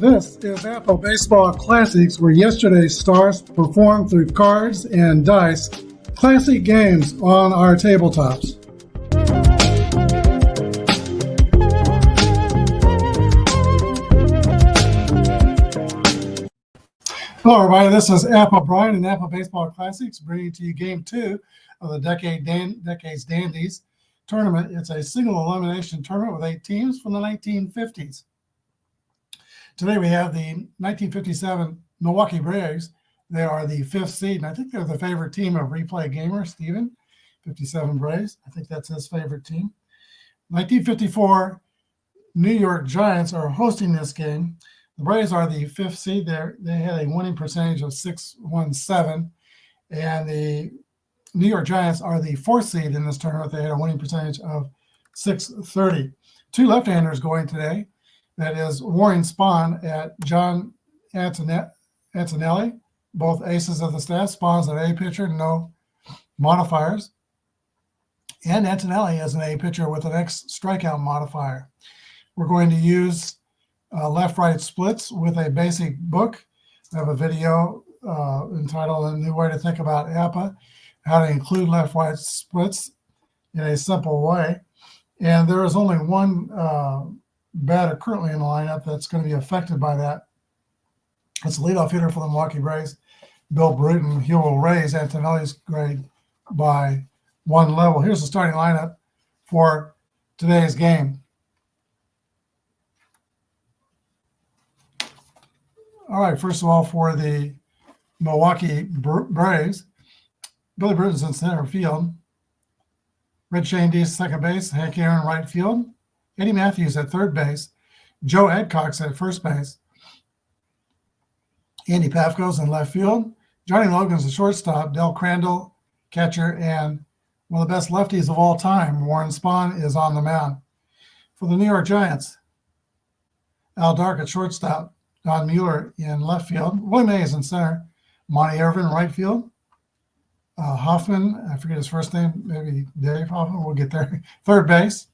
This is Apba Baseball Classics, where yesterday's stars performed through cards and dice, classic games on our tabletops. Hello, everybody. This is Apba Brian and Apba Baseball Classics, bringing to you Game 2 of the Decades Dandies tournament. It's a single elimination tournament with 8 teams from the 1950s. Today we have the 1957 Milwaukee Braves. They are the 5th seed, and I think they're the favorite team of Replay Gamer, Steven. 57 Braves. I think that's his favorite team. 1954 New York Giants are hosting this game. The Braves are the 5th seed. They had a winning percentage of .617, and the New York Giants are the 4th seed in this tournament. They had a winning percentage of .630. 2 left-handers going today. That is Warren Spahn at John Antonelli, both aces of the staff. Spahn's an A pitcher, no modifiers. And Antonelli is an A pitcher with an X strikeout modifier. We're going to use left-right splits with a basic book. I have a video entitled A New Way to Think About Apba, how to include left-right splits in a simple way. And there is only one batter currently in the lineup that's going to be affected by that. It's the leadoff hitter for the Milwaukee Braves, Bill Bruton. He will raise Antonelli's grade by 1 level. Here's the starting lineup for today's game. All right, first of all, for the Milwaukee Braves, Billy Bruton's in center field. Red Shane Dees second base, Hank Aaron right field. Eddie Matthews at third base, Joe Adcox at first base, Andy Pafko's in left field, Johnny Logan's the shortstop, Del Crandall catcher, and one of the best lefties of all time, Warren Spahn, is on the mound. For the New York Giants, Al Dark at shortstop, Don Mueller in left field, Willie Mays in center, Monty Irvin right field, Hoffman, I forget his first name, maybe Dave Hoffman, we'll get there, third base.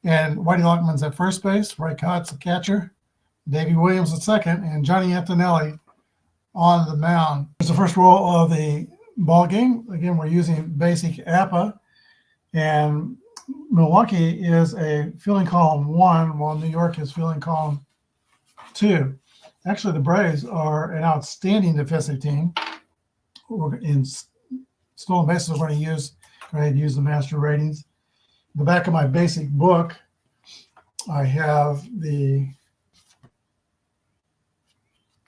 And Whitey Lockman's at first base, Ray Cott's the catcher, Davey Williams at second, and Johnny Antonelli on the mound. It's the first roll of the ball game. Again, we're using basic Apba, and Milwaukee is a fielding column 1, while New York is fielding column 2. Actually, the Braves are an outstanding defensive team. In stolen bases, we're going to use the master ratings. The back of my basic book, I have the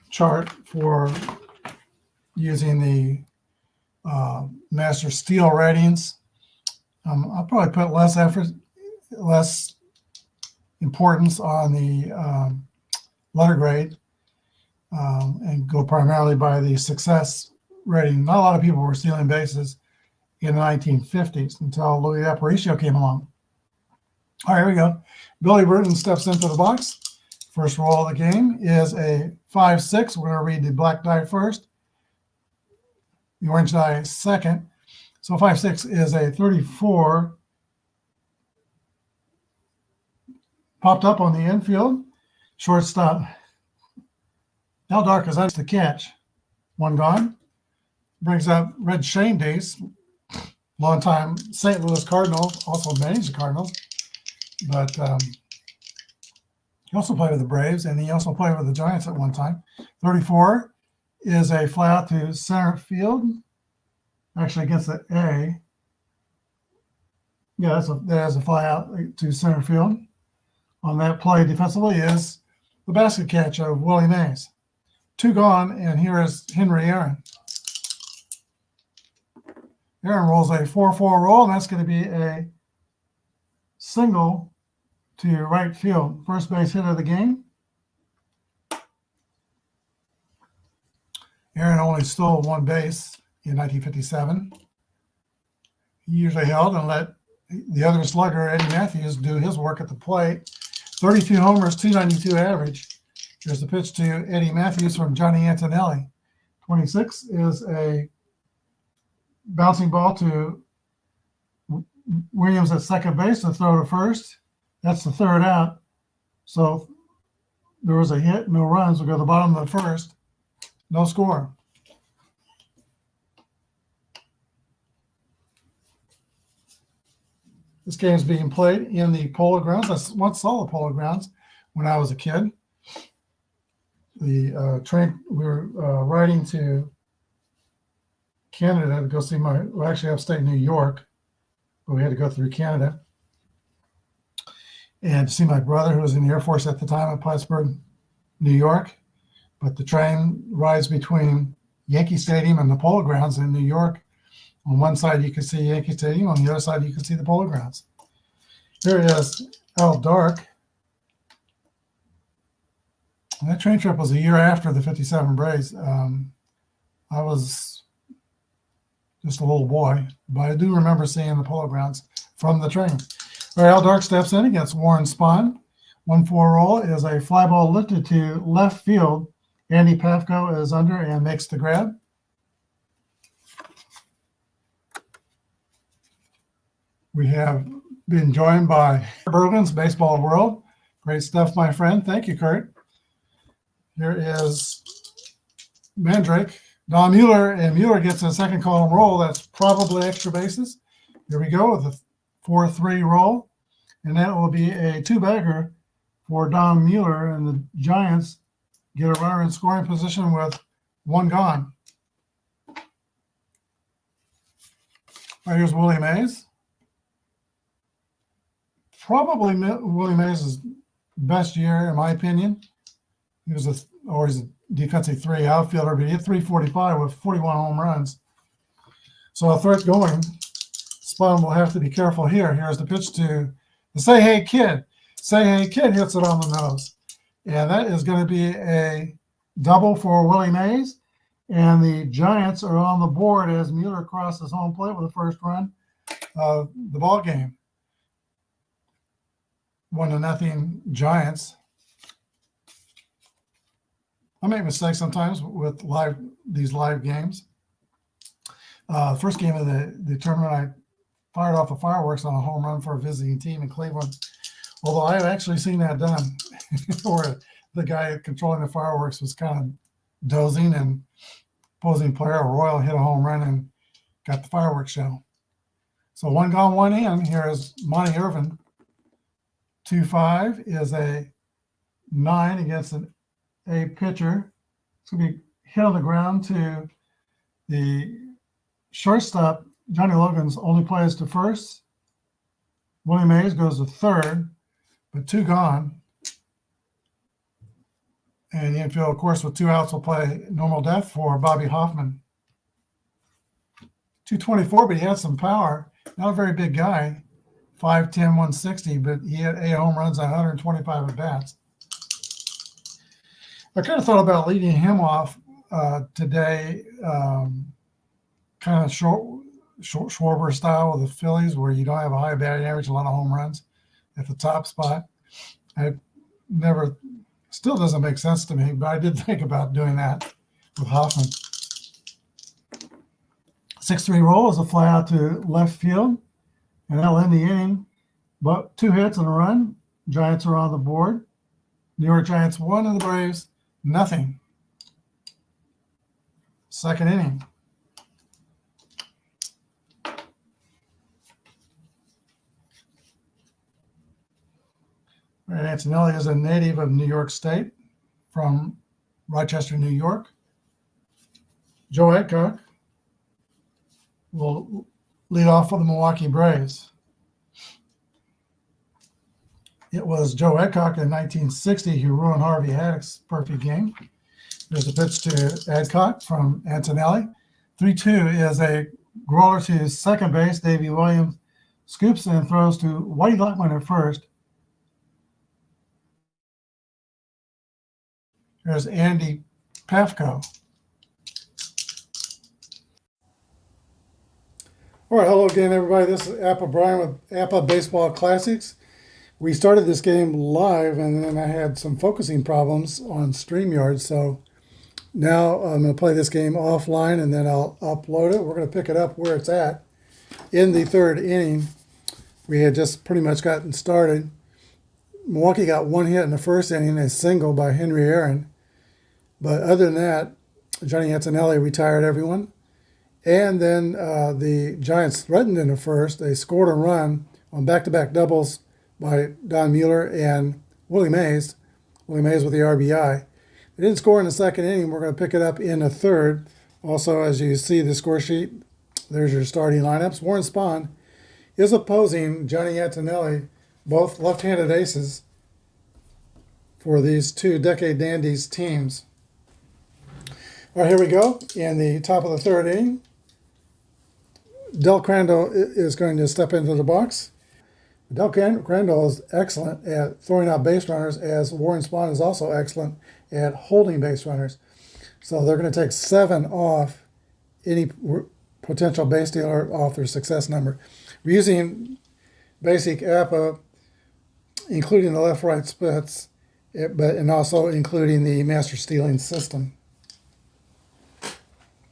chart for using the master steal ratings. I'll probably put less importance on the letter grade and go primarily by the success rating. Not a lot of people were stealing bases in the 1950s until Louis Aparicio came along. All right, here we go. Billy Bruton steps into the box. First roll of the game is a 5-6. We're going to read the black die first, the orange die second. So 5-6 is a 34. Popped up on the infield. Shortstop. Al Dark is on to catch. One gone. Brings up Red Shane Dees, longtime St. Louis Cardinal, also managed the Cardinals, but he also played with the Braves, and he also played with the Giants at one time. 34 is a fly out to center field, actually against the A. Yeah, that is a fly out to center field. On that play defensively is the basket catch of Willie Mays. 2 gone, and here is Henry Aaron. Aaron rolls a 4-4 roll, and that's going to be a single to right field. First base hit of the game. Aaron only stole 1 base in 1957. He usually held and let the other slugger, Eddie Matthews, do his work at the plate. 32 homers, 292 average. Here's the pitch to Eddie Matthews from Johnny Antonelli. 26 is a bouncing ball to Williams at second base to throw to first. That's the third out. So there was a hit, no runs. We'll go to the bottom of the first, no score. This game is being played in the Polo Grounds. I once saw the Polo Grounds when I was a kid. The train, we were riding to Canada to go see actually upstate New York, but we had to go through Canada and to see my brother, who was in the Air Force at the time at Plattsburgh, New York. But the train rides between Yankee Stadium and the Polo Grounds in New York. On one side, you can see Yankee Stadium. On the other side, you can see the Polo Grounds. Here it is, out dark. And that train trip was a year after the 57 Braves. I was just a little boy, but I do remember seeing the Polo Grounds from the train. All right, Al Dark steps in against Warren Spahn. 1-4 roll is a fly ball lifted to left field. Andy Pafko is under and makes the grab. We have been joined by Bergen's Baseball World. Great stuff, my friend. Thank you, Kurt. Here is Mandrake. Don Mueller, and Mueller gets a second column roll. That's probably extra bases. Here we go with a 4-3 roll. And that will be a two-bagger for Don Mueller, and the Giants get a runner in scoring position with one gone. All right, here's Willie Mays. Probably Willie Mays' best year, in my opinion. He was he's a defensive 3 outfielder, but he hit 345 with 41 home runs. So I'll throw it going. Spahn will have to be careful here. Here's the pitch to the Say Hey Kid. Say Hey Kid hits it on the nose. And that is going to be a double for Willie Mays. And the Giants are on the board as Mueller crosses home plate with the first run of the ball game. 1-0 Giants. I make mistakes sometimes with these live games. First game of the tournament, I fired off a fireworks on a home run for a visiting team in Cleveland. Although I have actually seen that done, where the guy controlling the fireworks was kind of dozing, and opposing player Royal hit a home run and got the fireworks show. So one gone, one in. Here is Monty Irvin. 2-5 is a 9 against a pitcher. It's going to be hit on the ground to the shortstop. Johnny Logan's only plays to first. Willie Mays goes to third, but 2 gone. And the infield, of course, with 2 outs, will play normal death for Bobby Hoffman. 224, but he had some power. Not a very big guy. 5'10", 160, but he had 8 home runs on 125 at-bats. I kind of thought about leading him off today, kind of Schwarber style with the Phillies, where you don't have a high batting average, a lot of home runs at the top spot. Still doesn't make sense to me, but I did think about doing that with Hoffman. 6-3 roll is a fly out to left field, and that'll end the inning. But 2 hits and a run. Giants are on the board. New York Giants 1 and the Braves 0. Second inning. Right, Antonelli is a native of New York State, from Rochester, New York. Joe Adcock will lead off for the Milwaukee Braves. It was Joe Adcock in 1960 who ruined Harvey Haddock's perfect game. There's a pitch to Adcock from Antonelli. 3-2 is a roller to second base. Davey Williams scoops and throws to Whitey Luckman at first. There's Andy Pafko. All right, hello again, everybody. This is Apba Brian with Apba Baseball Classics. We started this game live, and then I had some focusing problems on StreamYard, so now I'm going to play this game offline, and then I'll upload it. We're going to pick it up where it's at in the third inning. We had just pretty much gotten started. Milwaukee got one hit in the first inning, a single by Henry Aaron. But other than that, Johnny Antonelli retired everyone. And then the Giants threatened in the first. They scored a run on back-to-back doubles by Don Mueller and Willie Mays. Willie Mays with the RBI. They didn't score in the second inning. We're going to pick it up in the third. Also, as you see the score sheet, there's your starting lineups. Warren Spahn is opposing Johnny Antonelli, both left-handed aces for these two Decade Dandies teams. All right, here we go. In the top of the third inning, Del Crandall is going to step into the box. Del Crandall is excellent at throwing out base runners, as Warren Spahn is also excellent at holding base runners. So they're going to take 7 off any potential base stealer off their success number. We're using basic Apba, including the left-right splits, and also including the master stealing system.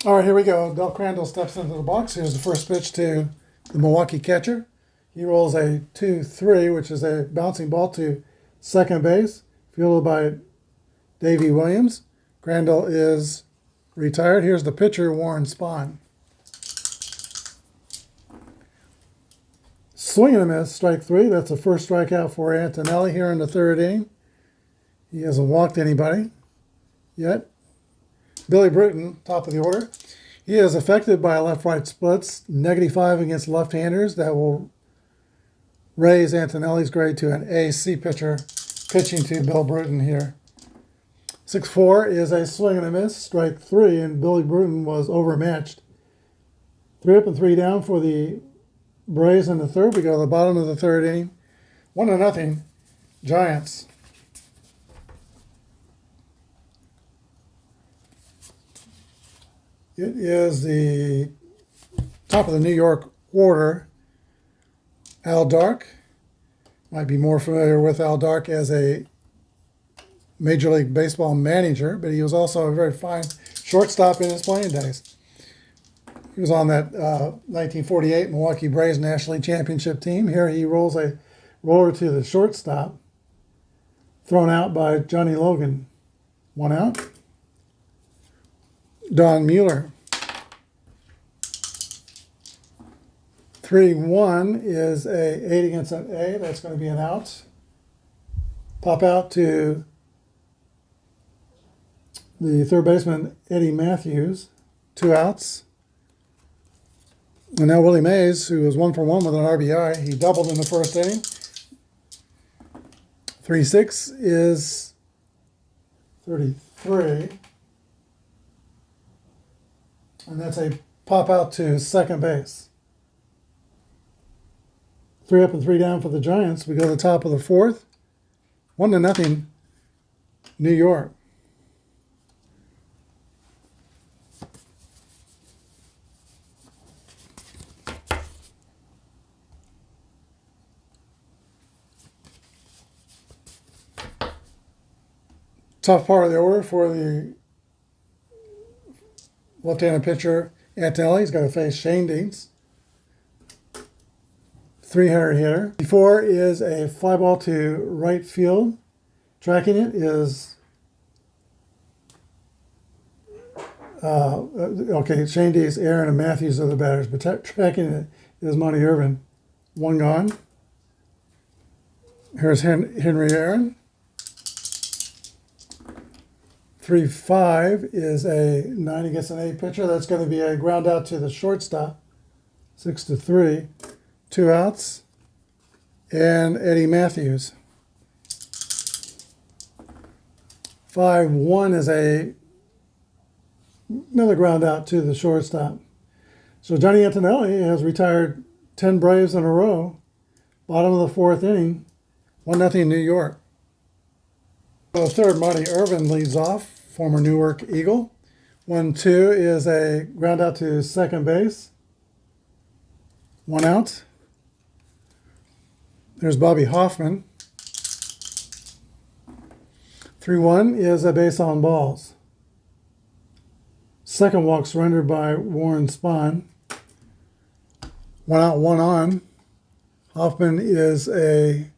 All right, here we go. Del Crandall steps into the box. Here's the first pitch to the Milwaukee catcher. He rolls a 2-3, which is a bouncing ball to second base, fielded by Davey Williams. Crandall is retired. Here's the pitcher, Warren Spahn. Swing and a miss, strike 3. That's the first strikeout for Antonelli here in the third inning. He hasn't walked anybody yet. Billy Bruton, top of the order. He is affected by left-right splits, -5 against left-handers. That will raise Antonelli's grade to an AC pitcher, pitching to Bill Bruton here. 6-4 is a swing and a miss, strike 3, and Billy Bruton was overmatched. 3 up and 3 down for the Braves in the third. We go to the bottom of the third inning. 1-0, Giants. It is the top of the New York order. Al Dark. Might be more familiar with Al Dark as a Major League Baseball manager, but he was also a very fine shortstop in his playing days. He was on that 1948 Milwaukee Braves National League Championship team. Here he rolls a roller to the shortstop, thrown out by Johnny Logan. 1 out. Don Mueller. 3-1 is a 8 against an A. That's going to be an out. Pop out to the third baseman, Eddie Matthews. 2 outs. And now Willie Mays, who was 1 for 1 with an RBI. He doubled in the first inning. 3-6 is 33. And that's a pop out to second base. 3 up and 3 down for the Giants. We go to the top of the fourth. 1-0, New York. Tough part of the order for the left-handed pitcher, Antonelli. He's got to face Shane Deans. 300 hitter. 4 is a fly ball to right field. Tracking it is okay. Shane Deans, Aaron, and Matthews are the batters, but tracking it is Monty Irvin. 1 gone. Here's Henry Aaron. 3-5 is a 9 against an 8 pitcher. That's going to be a ground out to the shortstop. 6-3. 2 outs. And Eddie Matthews. 5-1 is another ground out to the shortstop. So Johnny Antonelli has retired 10 Braves in a row. Bottom of the fourth inning. 1-0 New York. The third, Monty Irvin leads off, former Newark Eagle. 1-2 is a ground out to second base. 1 out. There's Bobby Hoffman. 3-1 is a base on balls. Second walk surrendered by Warren Spahn. 1 out, 1 on. Hoffman is a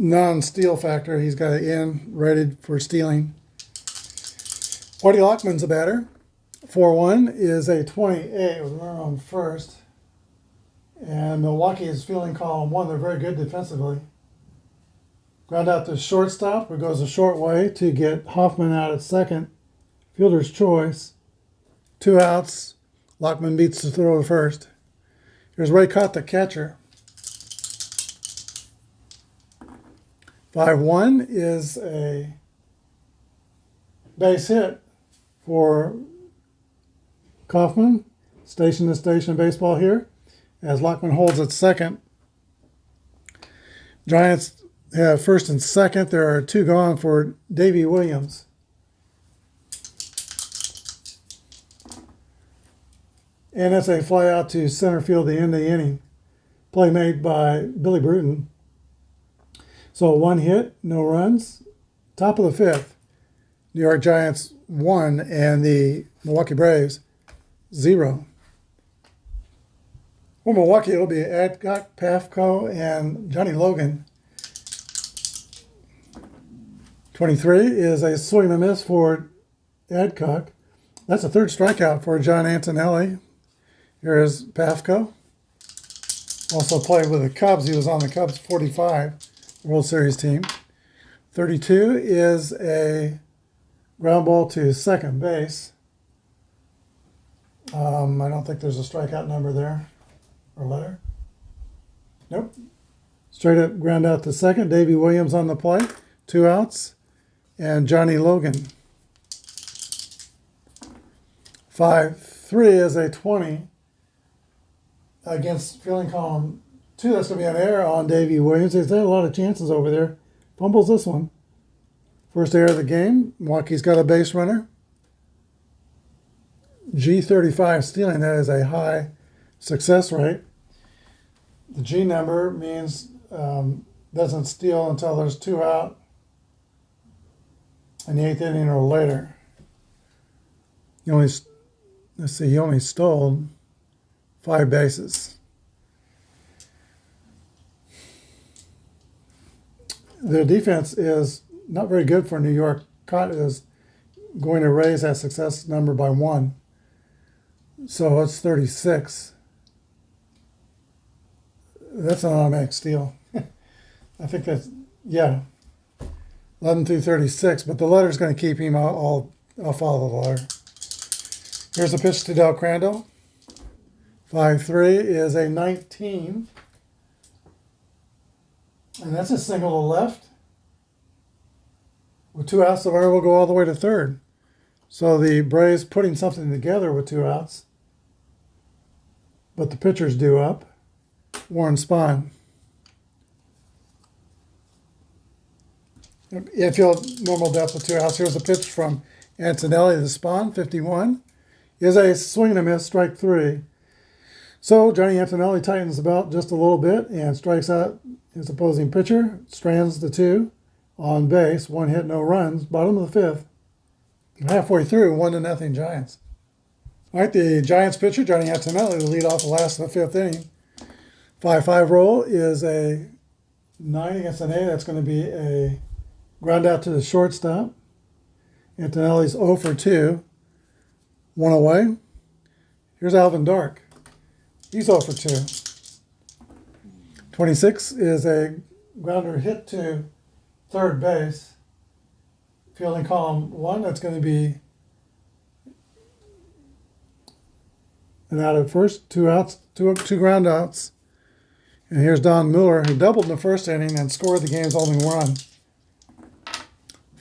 non-steal factor. He's got an in ready for stealing. Whitey Lockman's a batter. 4-1 is a 28 with a runner on first. And Milwaukee is fielding column 1. They're very good defensively. Ground out to shortstop, who goes a short way to get Hoffman out at second. Fielder's choice. 2 outs. Lockman beats the throw to first. Here's Ray Cott, the catcher. 5-1 is a base hit for Kaufman. Station to station baseball here, as Lockman holds at second. Giants have first and second. There are 2 gone for Davey Williams. And that's a fly out to center field at the end of the inning. Play made by Billy Bruton. So 1 hit, no runs. Top of the 5th. New York Giants 1 and the Milwaukee Braves 0. For Milwaukee, it'll be Adcock, Pafko, and Johnny Logan. 23 is a swing and a miss for Adcock. That's a 3rd strikeout for John Antonelli. Here's Pafko. Also played with the Cubs. He was on the Cubs 45 World Series team. 32 is a ground ball to second base. I don't think there's a strikeout number there or letter. Nope. Straight up ground out to second. Davey Williams on the play. 2 outs. And Johnny Logan. 5-3 is a 20 against fielding column 2. That's going to be an error on Davey Williams. He's had a lot of chances over there. Fumbles this one. First error of the game. Milwaukee's got a base runner. G35 stealing. That is a high success rate. The G number means doesn't steal until there's 2 out in the 8th inning or later. He only stole 5 bases. The defense is not very good for New York. Cott is going to raise that success number by 1. So it's 36. That's an automatic steal. I think that's, yeah, 11 through 36. But the letter's going to keep him. I'll follow the letter. Here's a pitch to Del Crandall. 5-3 is a 19. And that's a single to left. With 2 outs, the runner will go all the way to third. So the Braves putting something together with 2 outs. But the pitcher's due up. Warren Spahn. Infield normal depth with 2 outs. Here's a pitch from Antonelli to Spahn. 51 is a swing and a miss, strike 3. So Johnny Antonelli tightens the belt just a little bit and strikes out his opposing pitcher. Strands the 2 on base. 1 hit, no runs. Bottom of the 5th. Halfway through, 1-0 Giants. All right, the Giants pitcher, Johnny Antonelli, will lead off the last of the 5th inning. 5-5 roll is a 9 against an 8. That's going to be a ground out to the shortstop. Antonelli's 0 for 2. 1 away. Here's Alvin Dark. He's 0 for 2. 26 is a grounder hit to third base. Fielding column 1, that's going to be an out at first, 2 outs, two ground outs. And here's Don Mueller, who doubled in the first inning and scored the game's only run.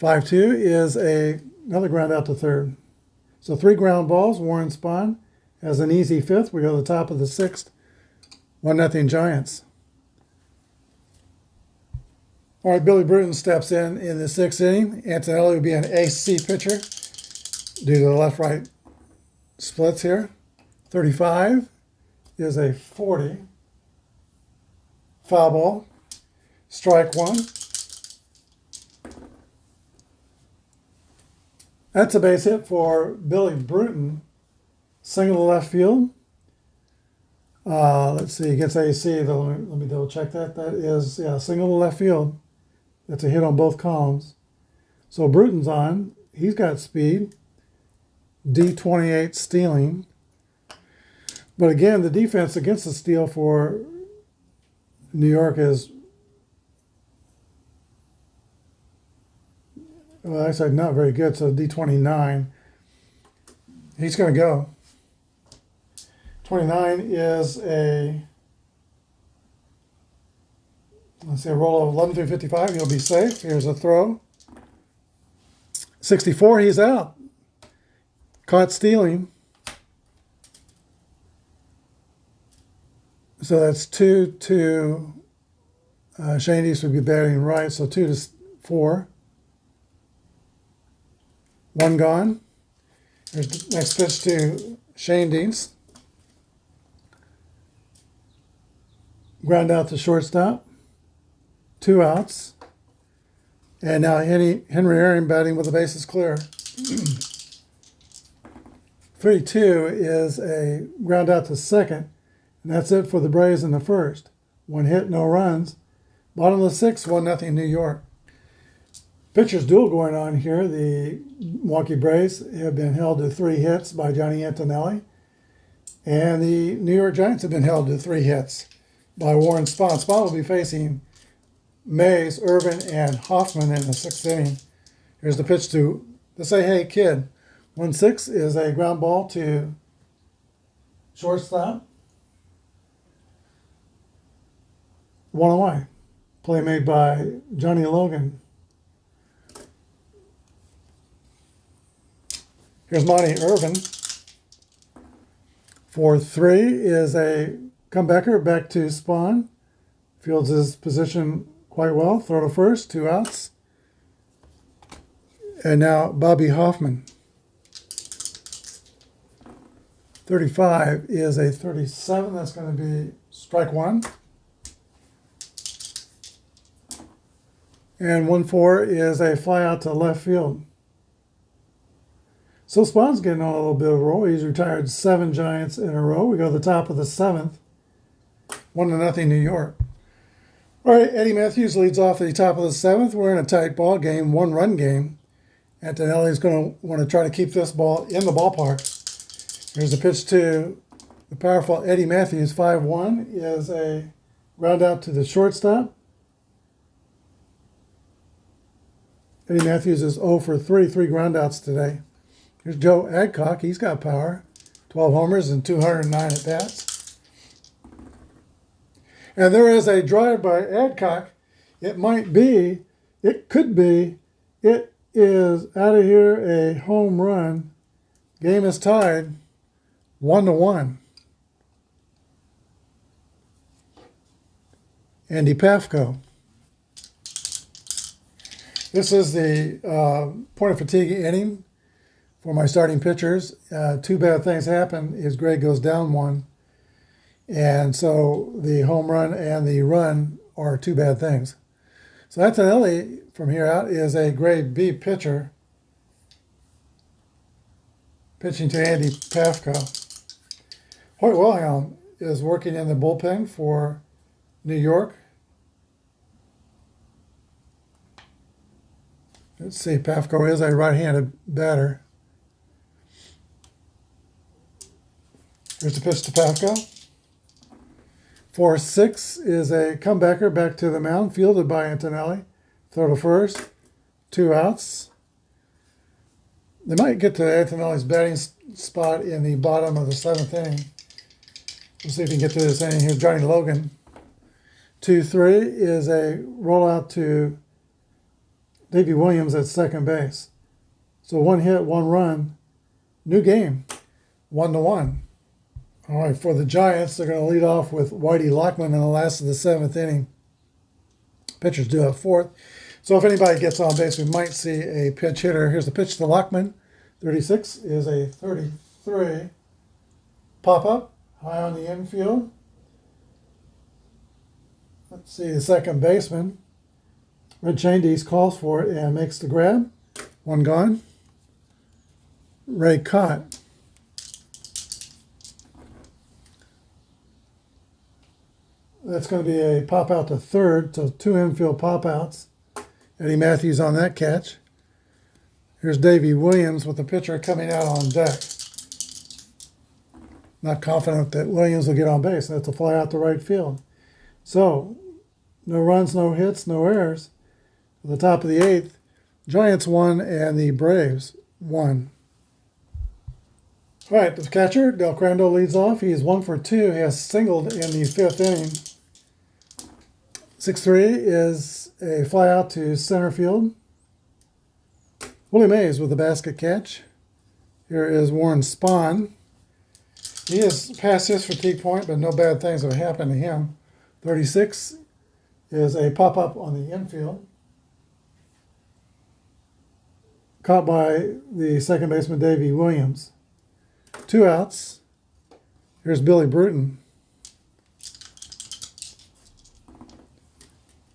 5-2 is another ground out to third. So 3 ground balls. Warren Spahn has an easy 5th. We go to the top of the 6th. 1-0 Giants. All right, Billy Bruton steps in the 6th inning. Antonelli will be an AC pitcher due to the left-right splits here. 35 is a 40. Foul ball. Strike 1. That's a base hit for Billy Bruton. Single to left field. Let's see, against AC. Let me double check that. That is, single to left field. That's a hit on both columns. So Bruton's on. He's got speed. D28 stealing. But again, the defense against the steal for New York is, well, actually not very good. So D29. He's going to go. 29 is a, let's say, a roll of 11 through 55. He'll be safe. Here's a throw. 64, he's out. Caught stealing. So that's 2 to Dandies would be batting right. So 2 to 4. 1 gone. Here's the next pitch to Dandies. Ground out to shortstop. 2 outs. And now Henry Aaron batting with the bases clear. 32 is a ground out to second. And that's it for the Braves in the first. 1 hit, no runs. Bottom of the 6th, 1-0 New York. Pitcher's duel going on here. The Milwaukee Braves have been held to 3 hits by Johnny Antonelli. And the New York Giants have been held to 3 hits by Warren Spahn. Spahn will be facing Mays, Irvin, and Hoffman in the 6th inning. Here's the pitch to Say Hey Kid. 1-6 is a ground ball to shortstop. 1 away. Play made by Johnny Logan. Here's Monty Irvin. 4-3 is a comebacker back to Spahn. Fields his position quite well. Throw to first, 2 outs. And now Bobby Hoffman. 35 is a 37. That's going to be strike 1. And 1-4 is a fly out to left field. So Spahn's getting on a little bit of a roll. He's retired 7 Giants in a row. We go to the top of the 7th. 1-0 New York. All right, Eddie Matthews leads off at the top of the 7th. We're in a tight ball game, 1-run game. Antonelli's going to want to try to keep this ball in the ballpark. Here's a pitch to the powerful Eddie Matthews. 5-1 is a ground out to the shortstop. Eddie Matthews is 0 for 3 ground outs today. Here's Joe Adcock. He's got power. 12 homers and 209 at-bats. And there is a drive by Adcock. It could be, it is out of here a home run. Game is tied 1-1. Andy Pafko. This is the point of fatigue inning for my starting pitchers. 2 bad things happen is Greg goes down 1. And so the home run and the run are 2 bad things. So Antonelli from here out is a grade B pitcher. Pitching to Andy Pafko. Hoyt Wilhelm is working in the bullpen for New York. Let's see, Pafko is a right-handed batter. Here's the pitch to Pafko. 4-6 is a comebacker back to the mound, fielded by Antonelli. Throw to first, 2 outs. They might get to Antonelli's batting spot in the bottom of the 7th inning. We'll see if we can get to this inning here. Johnny Logan. 2-3 is a rollout to Davey Williams at second base. So 1 hit, 1 run. New game, 1-1. All right, for the Giants, they're going to lead off with Whitey Lockman in the last of the 7th inning. Pitchers do have 4th. So if anybody gets on base, we might see a pinch hitter. Here's the pitch to Lockman. 36 is a 33. Pop-up, high on the infield. Let's see, the second baseman, Red Dandies, calls for it and makes the grab. 1 gone. Ray caught. That's going to be a pop out to third, so 2 infield pop outs. Eddie Matthews on that catch. Here's Davey Williams with the pitcher coming out on deck. Not confident that Williams will get on base. That's a fly out to right field. So, no runs, no hits, no errors. At the top of the 8th, Giants won and the Braves won. All right, the catcher, Del Crandall, leads off. He is 1 for 2. He has singled in the 5th inning. 6-3 is a fly out to center field. Willie Mays with a basket catch. Here is Warren Spahn. He has passed his fatigue point, but no bad things have happened to him. 36 is a pop-up on the infield. Caught by the second baseman, Davey Williams. 2 outs. Here's Billy Bruton.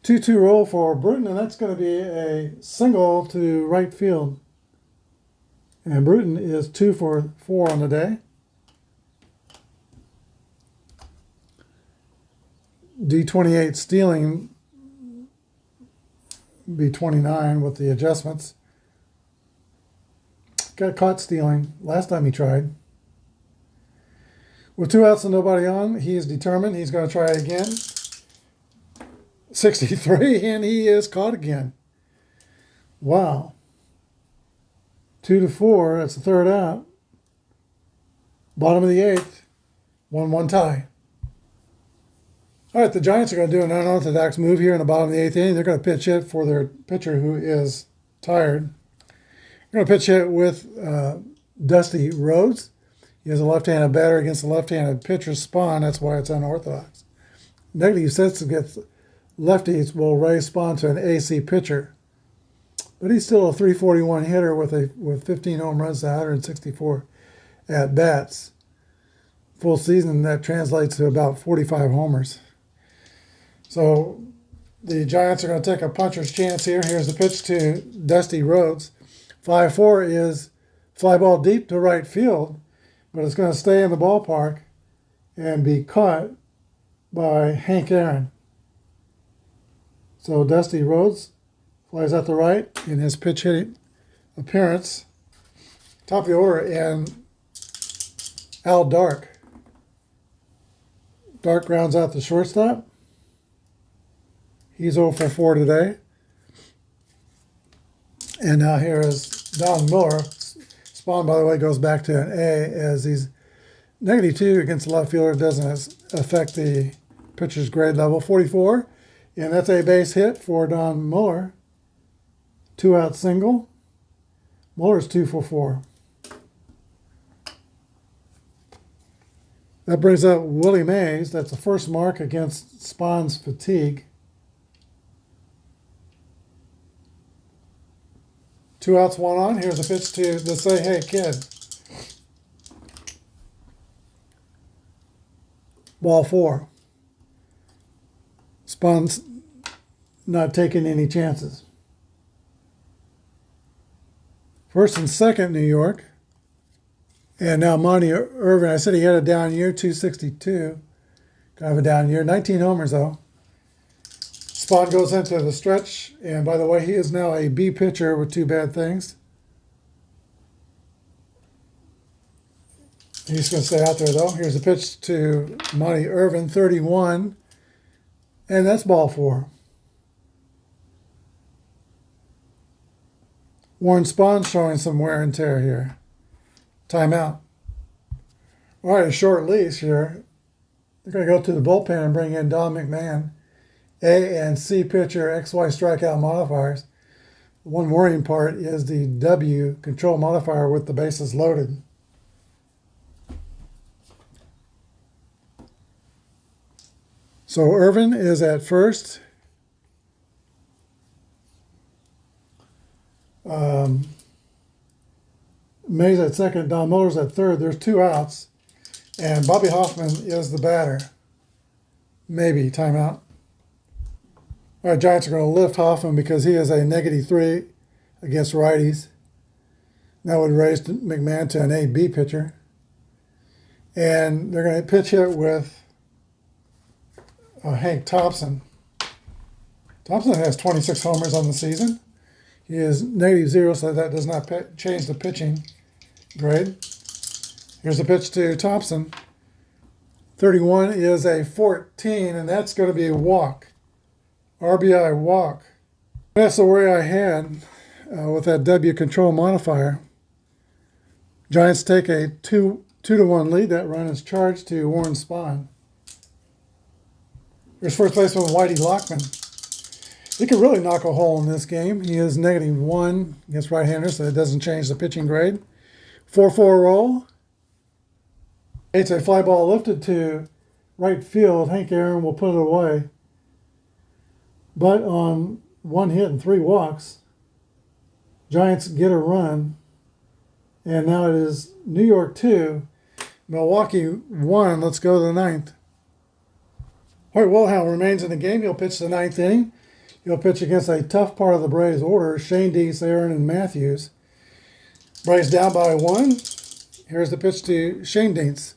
2-2 roll for Bruton, and that's going to be a single to right field. And Bruton is 2 for 4 on the day. D28 stealing, B29 with the adjustments. Got caught stealing last time he tried. With 2 outs and nobody on, he is determined. He's going to try again. 63, and he is caught again. Wow. 2-4, that's the 3rd out. Bottom of the 8th, 1-1 tie. All right, the Giants are going to do an unorthodox move here in the bottom of the 8th inning. They're going to pitch hit for their pitcher who is tired. They're going to pitch hit with Dusty Rhodes. He has a left-handed batter against a left-handed pitcher, Spahn. That's why it's unorthodox. Negative sets against lefties will raise Spahn to an AC pitcher. But he's still a .341 hitter with 15 home runs to 164 at-bats. Full season, that translates to about 45 homers. So the Giants are going to take a puncher's chance here. Here's the pitch to Dusty Rhodes. 5-4 is fly ball deep to right field, but it's going to stay in the ballpark and be caught by Hank Aaron. So Dusty Rhodes flies out the right in his pitch hitting appearance. Top of the order, and Al Dark. Dark grounds out the shortstop. He's 0 for 4 today. And now here is Don Miller. Spahn, by the way, goes back to an A as he's -2 against the left fielder. Doesn't affect the pitcher's grade level. 44. And that's a base hit for Don Muller. 2-out single. Muller's 2 for 4. That brings up Willie Mays. That's the first mark against Spahn's fatigue. 2 outs, 1 on. Here's a pitch to the Say Hey Kid. Ball 4. Spahn's not taking any chances. First and second, New York. And now Monty Irvin. I said he had a down year, 262. Kind of a down year. 19 homers, though. Spahn goes into the stretch. And by the way, he is now a B pitcher with 2 bad things. He's going to stay out there, though. Here's a pitch to Monty Irvin, 31. And that's ball 4. Warren Spahn showing some wear and tear here. Timeout. All right, a short leash here. They're going to go to the bullpen and bring in Don McMahon. A and C pitcher, XY strikeout modifiers. One worrying part is the W control modifier with the bases loaded. So Irvin is at first. Mays at second. Don Muller's at third. There's 2 outs. And Bobby Hoffman is the batter. Maybe. Timeout. All right, Giants are going to lift Hoffman because he is a -3 against righties. That would raise McMahon to an A-B pitcher. And they're going to pitch hit with Hank Thompson. Thompson has 26 homers on the season. He is -0, so that does not change the pitching grade. Here's the pitch to Thompson. 31 is a 14, and that's going to be a walk. RBI walk. That's the worry I had with that W control modifier. Giants take a 2-1 lead. That run is charged to Warren Spahn. Here's first baseman Whitey Lockman. He could really knock a hole in this game. He is -1 against right-handers, so it doesn't change the pitching grade. 4-4 roll. It's a fly ball lifted to right field. Hank Aaron will put it away. But on 1 hit and 3 walks, Giants get a run. And now it is New York 2, Milwaukee 1. Let's go to the 9th. Hoyt Wilhelm remains in the game. He'll pitch the 9th inning. He'll pitch against a tough part of the Braves order, Shane Dees, Aaron, and Matthews. Braves down by 1. Here's the pitch to Shane Dees.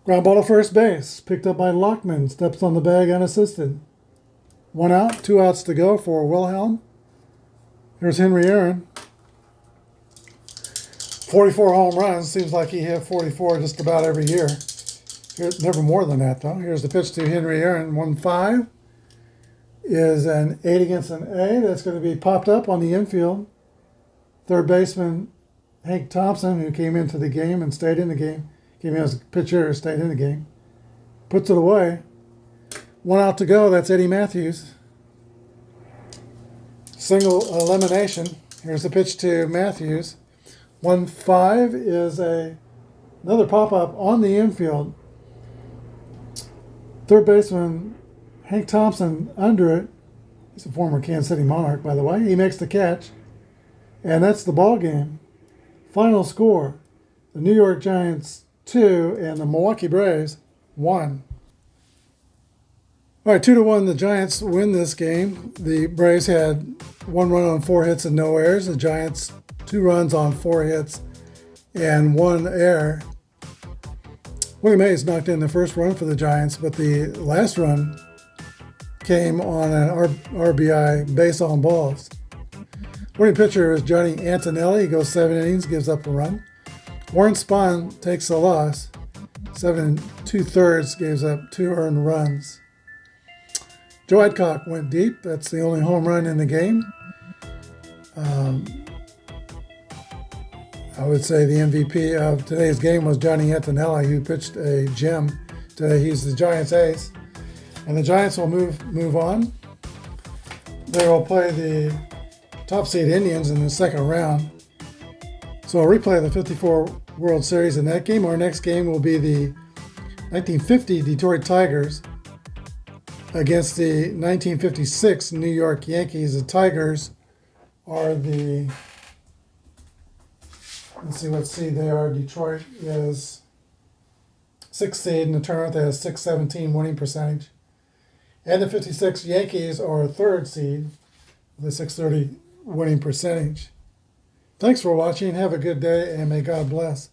Ground ball to first base, picked up by Lockman, steps on the bag unassisted. 1 out, 2 outs to go for Wilhelm. Here's Henry Aaron. 44 home runs, seems like he hit 44 just about every year. Never more than that, though. Here's the pitch to Henry Aaron. 1-5 is an 8 against an A. That's going to be popped up on the infield. Third baseman Hank Thompson, who came into the game and stayed in the game, came in as a pitcher, stayed in the game, puts it away. 1 out to go. That's Eddie Matthews. Single elimination. Here's the pitch to Matthews. 1-5 is another pop-up on the infield. Third baseman Hank Thompson under it. He's a former Kansas City Monarch, by the way. He makes the catch. And that's the ball game. Final score, the New York Giants 2 and the Milwaukee Braves 1. All right, 2-1, the Giants win this game. The Braves had 1 run on 4 hits and no errors. The Giants 2 runs on 4 hits and 1 error. Willie Mays knocked in the first run for the Giants, but the last run came on an RBI base on balls. Winning pitcher is Johnny Antonelli. He goes 7 innings, gives up a run. Warren Spahn takes the loss. 7 2/3, gives up 2 earned runs. Joe Adcock went deep. That's the only home run in the game. I would say the MVP of today's game was Johnny Antonelli, who pitched a gem today. He's the Giants' ace. And the Giants will move on. They will play the top seed Indians in the second round. So I'll replay the 54 World Series in that game. Our next game will be the 1950 Detroit Tigers against the 1956 New York Yankees. The Tigers are the, let's see what seed they are. Detroit is 6th seed in the tournament. They have 617 winning percentage. And the 56 Yankees are 3rd seed with a 630 winning percentage. Thanks for watching. Have a good day, and may God bless.